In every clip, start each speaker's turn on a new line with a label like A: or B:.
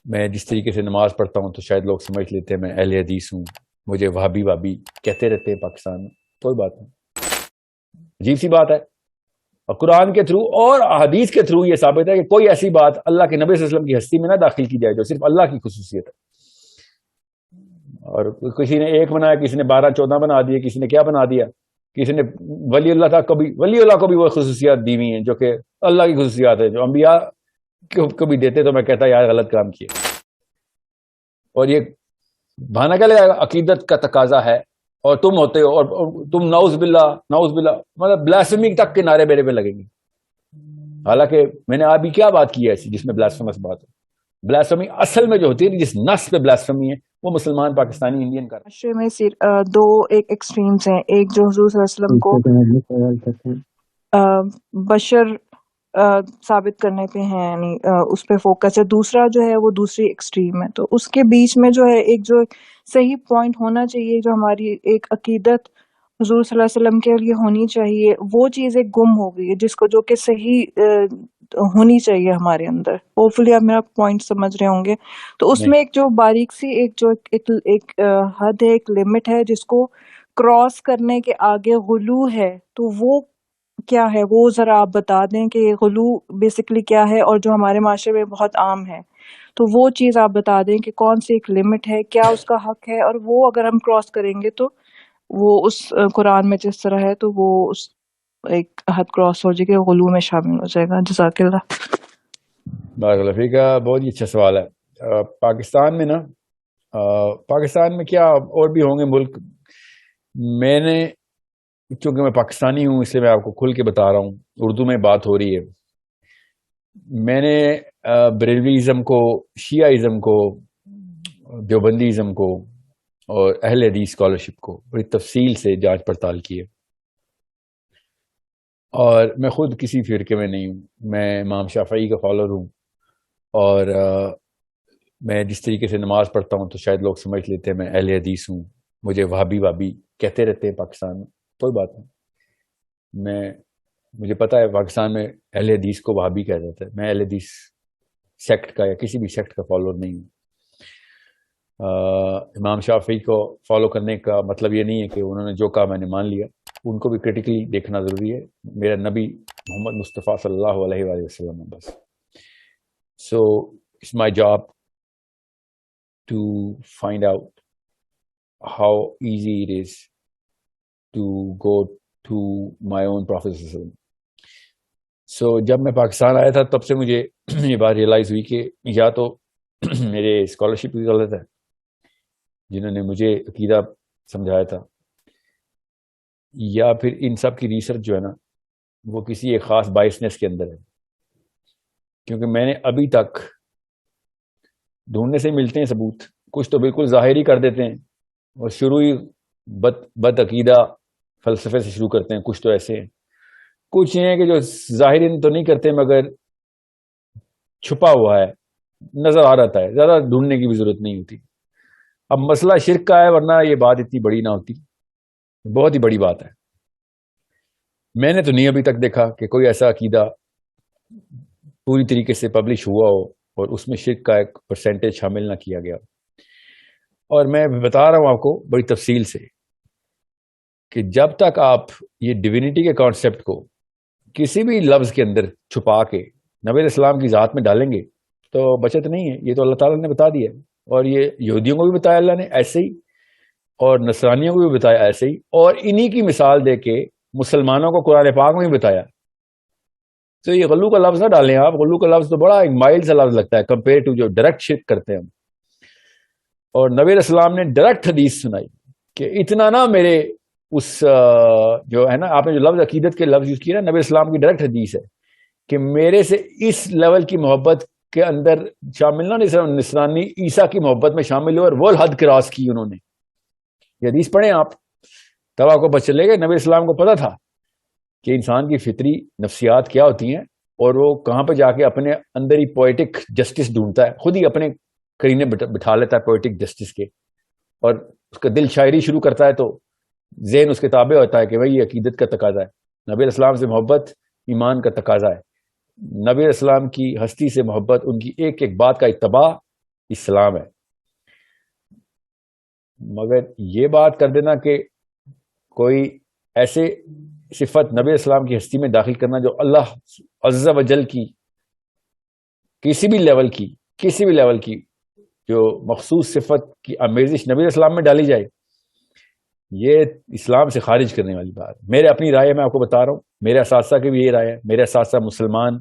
A: میں جس طریقے سے نماز پڑھتا ہوں تو شاید لوگ سمجھ لیتے ہیں میں اہل حدیث ہوں. مجھے وہابی وابی کہتے رہتے ہیں پاکستان میں. کوئی بات نہیں, عجیب سی بات ہے. اور قرآن کے تھرو اور حدیث کے تھرو یہ ثابت ہے کہ کوئی ایسی بات اللہ کے نبی صلی اللہ علیہ وسلم کی ہستی میں نہ داخل کی جائے جو صرف اللہ کی خصوصیت ہے. اور کسی نے ایک بنایا, کسی نے 12-14 بنا دیے, کسی نے کیا بنا دیا, کسی نے ولی اللہ تھا. ولی اللہ کو بھی وہ خصوصیات دی ہوئی ہیں جو کہ اللہ کی خصوصیات ہے, جو انبیاء کو بھی دیتے. تو میں کہتا یار غلط کام کیا. اور یہ بہانہ کیا لگا, عقیدت کا تقاضا ہے اور تم ہوتے ہو, اور تم نعوذ باللہ مطلب بلاسفمی تک کے نعرے میرے پہ لگیں گے. حالانکہ میں نے ابھی کیا بات کی ہے ایسی جس میں بلاسفیمس بات ہے. بلاسفمی اصل میں جو ہوتی ہے جس نص پہ بلاسفمی ہے وہ مسلمان, پاکستانی, انڈین کا.
B: معاشرے میں دو ایک ایکسٹریمز ہیں. ایک جو حضور صلی اللہ علیہ وسلم کو بشر ثابت کرنے پہ ہے, یعنی اس پہ فوکس ہے. دوسرا جو ہے وہ دوسری ایکسٹریم ہے. تو اس کے بیچ میں جو ہے ایک جو صحیح پوائنٹ ہونا چاہیے, جو ہماری ایک عقیدت حضور صلی اللہ علیہ وسلم کے لیے ہونی چاہیے, وہ چیز ایک گم ہو گئی ہے, جس کو جو کہ صحیح ہونی چاہیے ہمارے اندر. ہوپ فلی آپ میرا پوائنٹ سمجھ رہے ہوں گے. تو اس میں ایک جو باریک سی ایک حد ہے, ایک لمٹ ہے, جس کو کراس کرنے کے آگے غلو ہے. تو وہ کیا ہے, وہ ذرا آپ بتا دیں کہ غلو بیسیکلی کیا ہے, اور جو ہمارے معاشرے میں بہت عام ہے. تو وہ چیز آپ بتا دیں کہ کون سی ایک لمٹ ہے, کیا اس کا حق ہے, اور وہ اگر ہم کراس کریں گے تو وہ اس قرآن میں جس طرح ہے تو وہ اس ایک حد کراس ہو جائے گی, غلو میں شامل ہو جائے گا. جزاک اللہ.
A: بارک اللہ فیک. بہت ہی اچھا سوال ہے. پاکستان میں نا, پاکستان میں کیا اور بھی ہوں گے ملک. میں نے, چونکہ میں پاکستانی ہوں اس لیے میں آپ کو کھل کے بتا رہا ہوں, اردو میں بات ہو رہی ہے. میں نے بریلویزم کو, شیعہ کو, دیوبندیزم کو اور اہل حدیث اسکالرشپ کو بڑی تفصیل سے جانچ پڑتال کی ہے. اور میں خود کسی فرقے میں نہیں ہوں. میں امام شافعی کا فالوور ہوں. اور میں جس طریقے سے نماز پڑھتا ہوں تو شاید لوگ سمجھ لیتے ہیں میں اہل حدیث ہوں. مجھے وہابی کہتے رہتے ہیں پاکستان میں. کوئی بات نہیں, مجھے پتا ہے پاکستان میں اہل حدیث کو وہابی کہا جاتا ہے. میں اہل حدیث سیکٹ کا یا کسی بھی سیکٹ کا فالوور نہیں ہوں. امام شافعی کو فالو کرنے کا مطلب یہ نہیں ہے کہ انہوں نے جو کہا میں نے مان لیا. ان کو بھی کریٹیکلی دیکھنا ضروری ہے. میرا نبی محمد مصطفیٰ صلی اللہ علیہ وآلہ وسلم ہے بس. So it's my job to find out how easy it is to go to my own prophet. So جب میں پاکستان آیا تھا تب سے مجھے یہ بات ریئلائز ہوئی کہ یا تو میرے اسکالرشپ کی غلط ہے جنہوں نے مجھے عقیدہ سمجھایا تھا, یا پھر ان سب کی ریسرچ جو ہے نا وہ کسی ایک خاص بائسنس کے اندر ہے. کیونکہ میں نے ابھی تک ڈھونڈنے سے ملتے ہیں ثبوت. کچھ تو بالکل ظاہری کر دیتے ہیں اور شروع ہی بد عقیدہ فلسفے سے شروع کرتے ہیں. کچھ تو ایسے ہیں, کچھ یہ ہیں کہ جو ظاہری تو نہیں کرتے مگر چھپا ہوا ہے, نظر آ رہتا ہے. زیادہ ڈھونڈنے کی بھی ضرورت نہیں ہوتی. اب مسئلہ شرک کا ہے, ورنہ یہ بات اتنی بڑی نہ ہوتی. بہت ہی بڑی بات ہے. میں نے تو نہیں ابھی تک دیکھا کہ کوئی ایسا عقیدہ پوری طریقے سے پبلش ہوا ہو اور اس میں شرک کا ایک پرسنٹیج شامل نہ کیا گیا. اور میں بتا رہا ہوں آپ کو بڑی تفصیل سے کہ جب تک آپ یہ ڈیوینٹی کے کانسیپٹ کو کسی بھی لفظ کے اندر چھپا کے نبی علیہ السلام کی ذات میں ڈالیں گے تو بچت نہیں ہے. یہ تو اللہ تعالیٰ نے بتا دیا, اور یہ یہودیوں کو بھی بتایا اللہ نے ایسے ہی, اور نصرانیوں کو بھی بتایا ایسے ہی, اور انہی کی مثال دے کے مسلمانوں کو قرآن پاک میں بھی بتایا. تو یہ غلو کا لفظ نہ ڈالیں آپ. غلو کا لفظ تو بڑا ایک مائل سا لفظ لگتا ہے کمپیئر ٹو جو ڈائریکٹ شرک کرتے ہیں ہم. اور نبی علیہ السلام نے ڈائریکٹ حدیث سنائی کہ اتنا نہ میرے اس جو ہے نا, آپ نے جو لفظ عقیدت کے لفظ یوز کیا نا, نبی علیہ السلام کی ڈائریکٹ حدیث ہے کہ میرے سے اس لیول کی محبت کے اندر شامل نہ, نصرانی عیسیٰ کی محبت میں شامل ہو, اور وہ حد کراس کی انہوں نے. یہ حدیث پڑھیں آپ تب آپ کو پتہ چلے گا نبی اسلام کو پتا تھا کہ انسان کی فطری نفسیات کیا ہوتی ہیں, اور وہ کہاں پہ جا کے اپنے اندر ہی پوئٹک جسٹس ڈھونڈتا ہے. خود ہی اپنے کرینے بٹھا لیتا ہے پوئٹک جسٹس کے, اور اس کا دل شاعری شروع کرتا ہے تو ذہن اس کے تابع ہوتا ہے کہ بھائی یہ عقیدت کا تقاضا ہے. نبی علیہ السلام سے محبت ایمان کا تقاضا ہے. نبی علیہ السلام کی ہستی سے محبت, ان کی ایک ایک بات کا اتباع اسلام ہے. مگر یہ بات کر دینا کہ کوئی ایسے صفت نبی اسلام کی ہستی میں داخل کرنا جو اللہ عز و جل کی کسی بھی لیول کی جو مخصوص صفت کی آمیزش نبی اسلام میں ڈالی جائے، یہ اسلام سے خارج کرنے والی بات. میرے اپنی رائے میں آپ کو بتا رہا ہوں، میرے اساتذہ کی بھی یہ رائے ہے. میرے اساتذہ مسلمان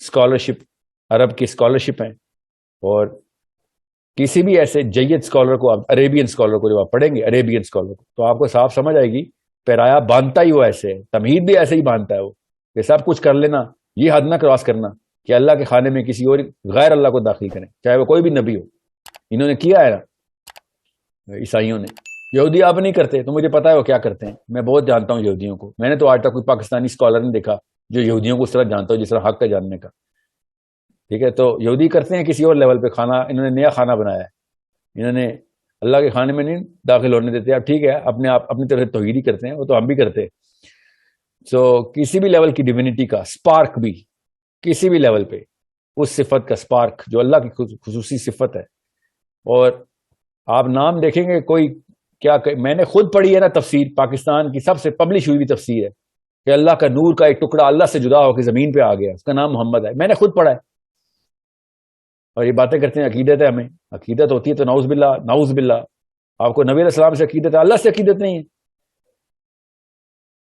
A: اسکالرشپ، عرب کی اسکالرشپ ہیں، اور کسی بھی ایسے جید اسکالر کو، آپ عربین اسکالر کو جب آپ پڑھیں گے، عربین اسکالر کو، تو آپ کو صاف سمجھ آئے گی پیرایا باندھتا ہی وہ ایسے ہے، تمہید بھی ایسے ہی باندھتا ہے وہ، کہ سب کچھ کر لینا، یہ حد نہ کراس کرنا کہ اللہ کے خانے میں کسی اور غیر اللہ کو داخل کریں، چاہے وہ کوئی بھی نبی ہو. انہوں نے کیا ہے نا عیسائیوں نے. یہودی اب نہیں کرتے، تو مجھے پتا ہے وہ کیا کرتے ہیں. میں بہت جانتا ہوں یہودیوں کو. میں نے تو آج تک کوئی پاکستانی اسکالر نہیں دیکھا جو یہودیوں کو اس طرح جانتا ہو جس طرح حق ہے جاننے کا. ٹھیک ہے، تو یہودی کرتے ہیں کسی اور لیول پہ کھانا، انہوں نے نیا کھانا بنایا ہے، انہوں نے اللہ کے کھانے میں نہیں داخل ہونے دیتے. اب ٹھیک ہے، اپنے آپ اپنی طرف توحید ہی کرتے ہیں، وہ تو ہم بھی کرتے ہیں. سو کسی بھی لیول کی ڈیوینٹی کا سپارک بھی، کسی بھی لیول پہ اس صفت کا سپارک جو اللہ کی خصوصی صفت ہے. اور آپ نام دیکھیں گے کوئی کیا میں نے خود پڑھی ہے نا تفسیر، پاکستان کی سب سے پبلش ہوئی بھی تفسیر ہے کہ اللہ کا نور کا ایک ٹکڑا اللہ سے جدا ہو کے زمین پہ آ گیا، اس کا نام محمد ہے. میں نے خود پڑھا ہے. اور یہ باتیں کرتے ہیں عقیدت ہے، ہمیں عقیدت ہوتی ہے تو نعوذ باللہ نعوذ باللہ. آپ کو نبی علیہ السلام سے عقیدت ہے، اللہ سے عقیدت نہیں ہے.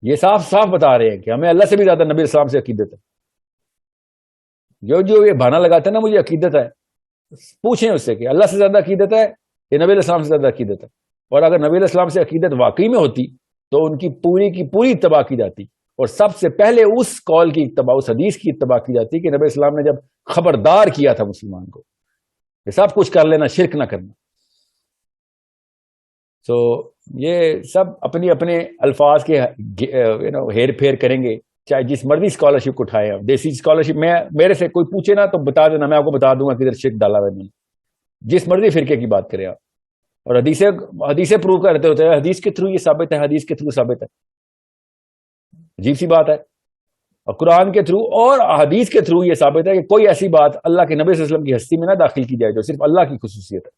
A: یہ صاف صاف بتا رہے ہیں کہ ہمیں اللہ سے بھی زیادہ نبی علیہ السلام سے عقیدت ہے. جو یہ بہانہ لگاتے ہیں نا مجھے عقیدت ہے، پوچھیں اس سے کہ اللہ سے زیادہ عقیدت ہے یا نبی علیہ السلام سے زیادہ عقیدت ہے. اور اگر نبی علیہ السلام سے عقیدت واقعی میں ہوتی تو ان کی پوری اتباع کی جاتی، اور سب سے پہلے اس قول کی اتباع، اس حدیث کی اتباع کی جاتی کہ نبی السلام نے جب خبردار کیا تھا مسلمان کو کہ سب کچھ کر لینا، شرک نہ کرنا. سو یہ سب اپنی اپنے الفاظ کے ہیر پھیر کریں گے، چاہے جس مرضی اسکالرشپ کو اٹھائے. دیسی اسکالرشپ میں میرے سے کوئی پوچھے نا تو بتا دینا، میں آپ کو بتا دوں گا کدھر شرک ڈالا ہوا ہے میں نے. جس مرضی فرقے کی بات کریں آپ، اور حدیثیں پروو کرتے ہوتے ہیں حدیث کے تھرو یہ ثابت ہے، حدیث کے تھرو ثابت ہے. عجیب سی بات ہے. اور قرآن کے تھرو اور حدیث کے تھرو یہ ثابت ہے کہ کوئی ایسی بات اللہ کے نبی صلی اللہ علیہ وسلم کی ہستی میں نہ داخل کی جائے جو صرف اللہ کی خصوصیت ہے.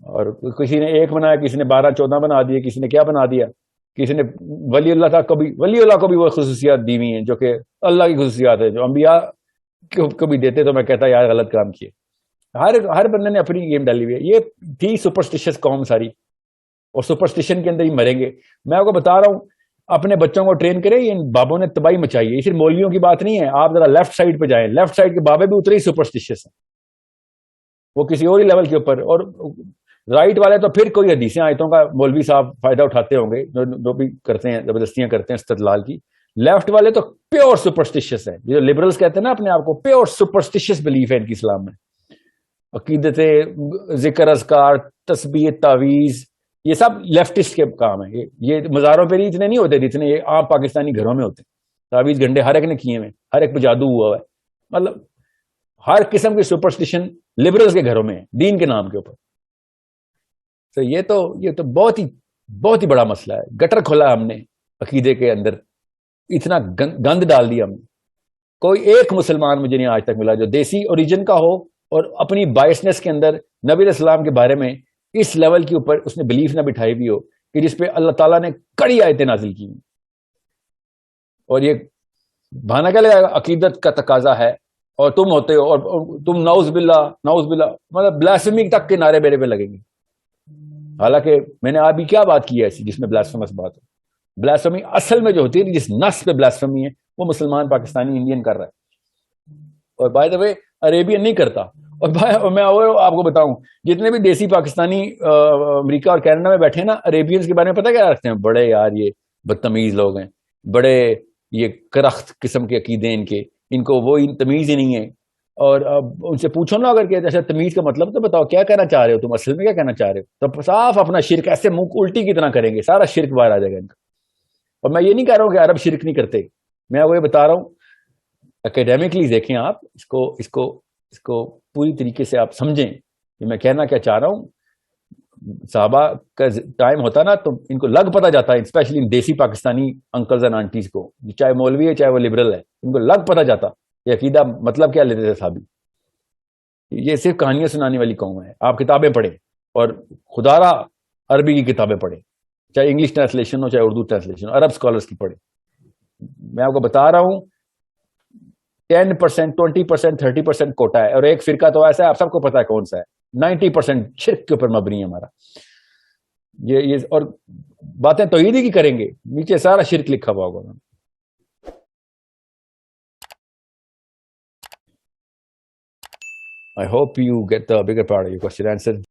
A: اور کسی نے ایک بنایا، کسی نے 12-14 بنا دیے، کسی نے کیا بنا دیا، کسی نے ولی اللہ کو بھی وہ خصوصیات دی ہوئی ہیں جو کہ اللہ کی خصوصیات ہے، جو انبیاء کو بھی دیتے. تو میں کہتا یار غلط کام کیے. ہر بندے نے اپنی گیم ڈالی ہوئی ہے. یہ تھی سپرسٹیشس قوم ساری، اور سپرسٹیشن کے اندر ہی مریں گے. میں آپ کو بتا رہا ہوں اپنے بچوں کو ٹرین کریں. ان بابوں نے تباہی مچائی ہے. یہ صرف مولویوں کی بات نہیں ہے. آپ ذرا لیفٹ سائڈ پہ جائیں، لیفٹ سائڈ کے بابے بھی اتنے ہی سپرسٹیشس ہیں، وہ کسی اور ہی لیول کے اوپر. اور رائٹ والے تو پھر کوئی حدیثیں آیتوں کا مولوی صاحب فائدہ اٹھاتے ہوں گے، جو بھی کرتے ہیں، زبردستیاں کرتے ہیں استدلال کی. لیفٹ والے تو پیور سپرسٹیشس ہیں. جو لبرلز کہتے ہیں نا اپنے آپ کو، پیور سپرسٹیشس بلیف ہے ان کی اسلام میں. عقیدتیں، ذکر اذکار، تسبیح، تعویذ، یہ سب لیفٹسٹ کے کام ہیں. یہ مزاروں پہ اتنے نہیں ہوتے جتنے یہ عام پاکستانی گھروں میں ہوتے ہیں. تعویذ گھنٹے ہر ایک نے کیے ہوئے، ہر ایک پہ جادو ہوا ہے. مطلب ہر قسم کی سپرسٹیشن لبرلز کے گھروں میں ہے دین کے نام کے اوپر. تو یہ تو بہت ہی بڑا مسئلہ ہے. گٹر کھولا ہم نے عقیدے کے اندر، اتنا گند ڈال دیا ہم نے. کوئی ایک مسلمان مجھے نہیں آج تک ملا جو دیسی اوریجن کا ہو اور اپنی بائسنس کے اندر نبی علیہ السلام کے بارے میں اس لیول کے اوپر اس نے بلیف نہ بٹھائی ہوئی ہو کہ جس پہ اللہ تعالیٰ نے کڑی آیتیں نازل کی. اور یہ بہانہ کیا لگا عقیدت کا تقاضا ہے اور تم ہوتے ہو، اور تم نعوذ باللہ مطلب بلاسفمی تک کے نعرے میرے پہ لگیں گے. حالانکہ میں نے ابھی کیا بات کی ہے ایسی جس میں بلاسفیمس بات ہو. بلاسفمی اصل میں جو ہوتی ہے جس نص پہ بلاسفمی ہے وہ مسلمان، پاکستانی، انڈین کر رہا ہے. اور بائی دا وے عربین نہیں کرتا. اور میں آپ کو بتاؤں جتنے بھی دیسی پاکستانی امریکہ اور کینیڈا میں بیٹھے ہیں نا، عربینز کے بارے میں پتہ کیا رکھتے ہیں؟ بڑے یار یہ بدتمیز لوگ ہیں، بڑے یہ کرخت قسم کے عقیدے ان کو وہ تمیز ہی نہیں ہے. اور اب ان سے پوچھو نا اگر کہ اچھا تمیز کا مطلب تو بتاؤ کیا کہنا چاہ رہے ہو تم، اصل میں کیا کہنا چاہ رہے ہو؟ تو صاف اپنا شرک ایسے منہ الٹی کی طرح کریں گے، سارا شرک باہر آ جائے گا ان کا. اور میں یہ نہیں کہہ رہا ہوں کہ عرب شرک نہیں کرتے، میں آپ کو یہ بتا رہا ہوں اکیڈیمکلی دیکھیں آپ اس کو پوری طریقے سے آپ سمجھیں کہ میں کہنا کیا چاہ رہا ہوں. صحابہ کا ٹائم ہوتا نا تو ان کو لگ پتہ جاتا ہے، اسپیشلی ان دیسی پاکستانی انکلز اینڈ آنٹیز کو، چاہے مولوی ہے چاہے وہ لبرل ہے، ان کو لگ پتہ جاتا یہ عقیدہ مطلب کیا لیتے تھے صحابی. یہ صرف کہانیاں سنانے والی قوم ہے. آپ کتابیں پڑھیں اور خدا را عربی کی کتابیں پڑھیں, چاہے انگلش ٹرانسلیشن ہو چاہے اردو ٹرانسلیشن ہو, عرب اسکالرس کی پڑھیں. میں آپ کو بتا رہا ہوں 10%, 20%, 30% کوٹا ہے, اور ایک فرقہ تو ایسا ہے آپ سب کو پتا ہے کون سا ہے, 90% شرک کے اوپر مبنی ہے ہمارا. یہ اور باتیں توحیدی کی کریں گے, نیچے سارا شرک لکھا ہوا ہوگا. I hope you get the bigger part of your question answered.